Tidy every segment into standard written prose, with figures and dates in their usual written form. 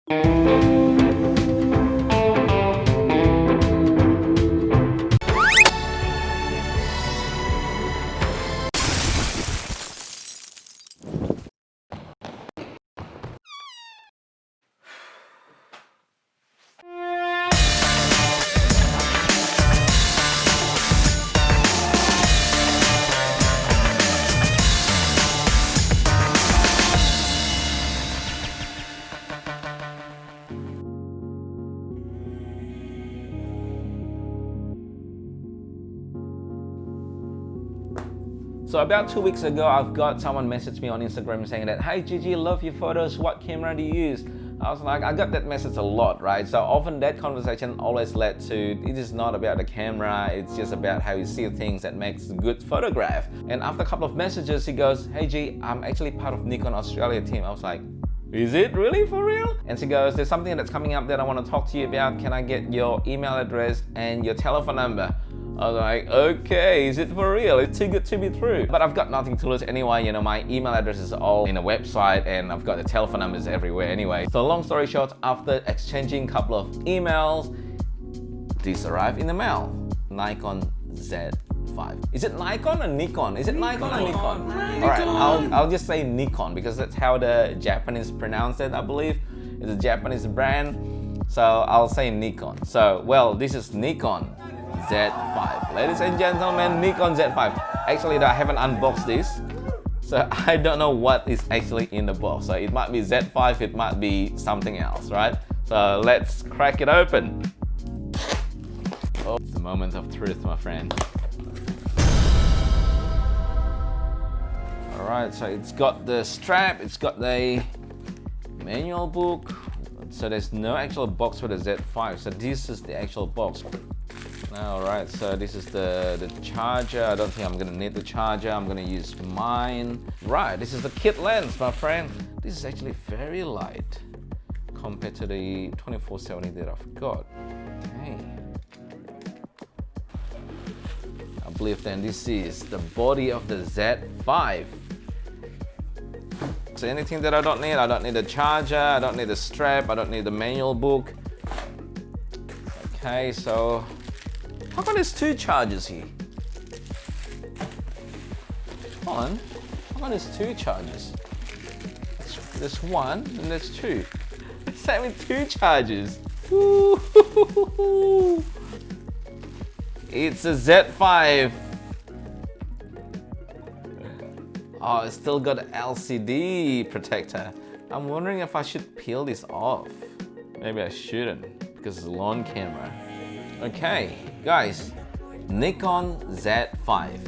So about 2 weeks ago, I've got someone message me on Instagram saying that, "Hey Gigi, love your photos, what camera do you use?" I was like, I got that message a lot, right? So often that conversation always led to, it is not about the camera, it's just about how you see things that makes a good photograph. And after a couple of messages, he goes, "Hey G, I'm actually part of Nikon Australia team." I was like, "Is it really for real?" And she goes, "There's something that's coming up that I want to talk to you about. Can I get your email address and your telephone number?" I was like, okay, is it for real? It's too good to be true. But I've got nothing to lose anyway, you know, my email address is all in a website and I've got the telephone numbers everywhere anyway. So long story short, after exchanging a couple of emails, this arrived in the mail. Nikon Z5. Is it Nikon or Nikon? Is it Nikon or Nikon? Alright, I'll just say Nikon because that's how the Japanese pronounce it, I believe. It's a Japanese brand. So I'll say Nikon. So, well, this is Nikon Z5. Ladies and gentlemen, Nikon Z5. Actually, I haven't unboxed this, so I don't know what is actually in the box. So it might be Z5, it might be something else, right? So let's crack it open. Oh, it's the moment of truth, my friend. Alright, so it's got the strap, it's got the manual book. So there's no actual box for the Z5, so this is the actual box. Alright, so this is the charger. I don't think I'm gonna need the charger. I'm gonna use mine. Right, this is the kit lens, my friend. This is actually very light compared to the 2470 that I've got. Okay. I believe then this is the body of the Z5. So anything that I don't need the charger, I don't need the strap, I don't need the manual book. Okay, so how come there's two chargers here? Hold on, how come there's two chargers? There's one and there's two. It's having two chargers. Woo-hoo-hoo-hoo. It's a Z5. Oh, it's still got an LCD protector. I'm wondering if I should peel this off. Maybe I shouldn't because it's a long camera. Okay, guys, Nikon Z5.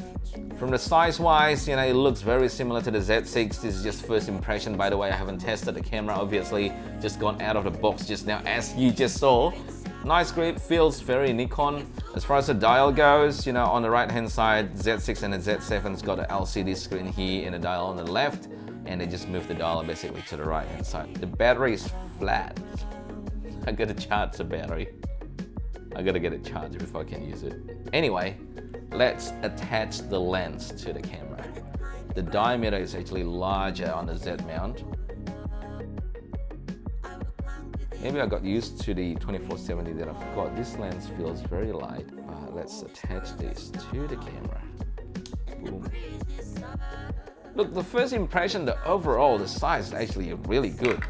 From the size-wise, you know, it looks very similar to the Z6. This is just first impression, by the way. I haven't tested the camera, obviously. Just gone out of the box just now, as you just saw. Nice grip, feels very Nikon. As far as the dial goes, you know, on the right-hand side, Z6 and the Z7's got an LCD screen here and a dial on the left, and they just move the dial basically to the right-hand side. The battery is flat. I gotta charge the battery. I gotta get it charged before I can use it. Anyway, let's attach the lens to the camera. The diameter is actually larger on the Z mount. Maybe I got used to the 2470 that I've got. This lens feels very light. Let's attach this to the camera. Boom. Look, the first impression, the overall, the size is actually really good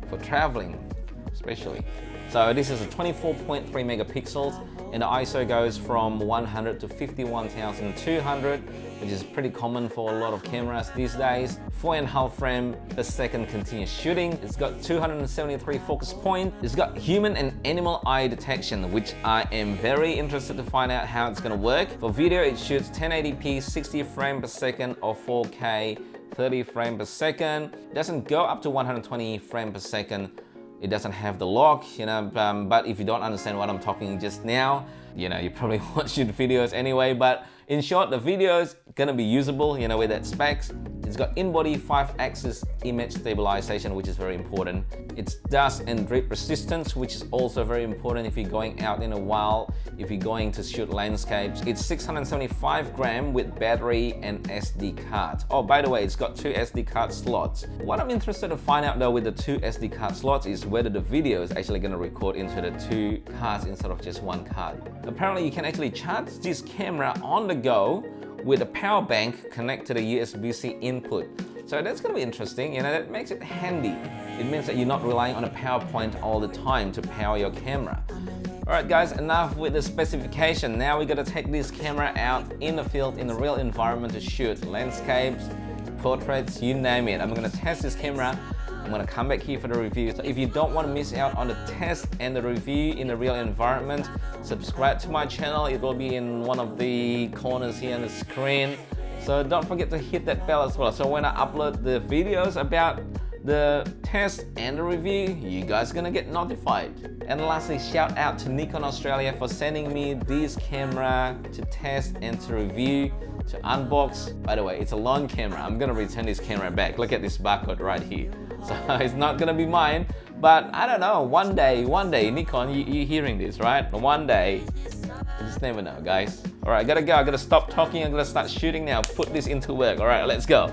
for traveling, especially. So this is a 24.3 megapixels and the ISO goes from 100 to 51,200, which is pretty common for a lot of cameras these days. 4.5 frames per second continuous shooting. It's got 273 focus points. It's got human and animal eye detection, which I am very interested to find out how it's gonna work. For video, it shoots 1080p 60 frames per second or 4K 30 frames per second. It doesn't go up to 120 frames per second. It doesn't have the lock, you know, but if you don't understand what I'm talking just now, you know, you probably watch the videos anyway, but in short, the video is gonna be usable, you know, with that specs. It's got in-body 5-axis image stabilization, which is very important. It's dust and drip resistance, which is also very important if you're going out in a while, if you're going to shoot landscapes. It's 675 gram with battery and SD card. Oh, by the way, it's got 2 SD card slots. What I'm interested to find out though with the 2 SD card slots is whether the video is actually going to record into the 2 cards instead of just 1 card. Apparently you can actually charge this camera on the go with a power bank connected to the USB-C input. So that's going to be interesting, you know, that makes it handy. It means that you're not relying on a power point all the time to power your camera. Alright guys, enough with the specification. Now we got to take this camera out in the field, in the real environment to shoot landscapes, portraits, you name it. I'm going to test this camera. I'm going to come back here for the review. So if you don't want to miss out on the test and the review in the real environment, subscribe to my channel. It will be in one of the corners here on the screen. So don't forget to hit that bell as well. So when I upload the videos about the test and the review, you guys are gonna get notified. And lastly, shout out to Nikon Australia for sending me this camera to test and to review, to unbox. By the way, it's a loan camera. I'm gonna return this camera back. Look at this barcode right here. So it's not gonna be mine, but I don't know, one day, Nikon, you're hearing this, right? One day, you just never know, guys. All right, I gotta go, I gotta stop talking, I'm gonna start shooting now, put this into work. All right, let's go.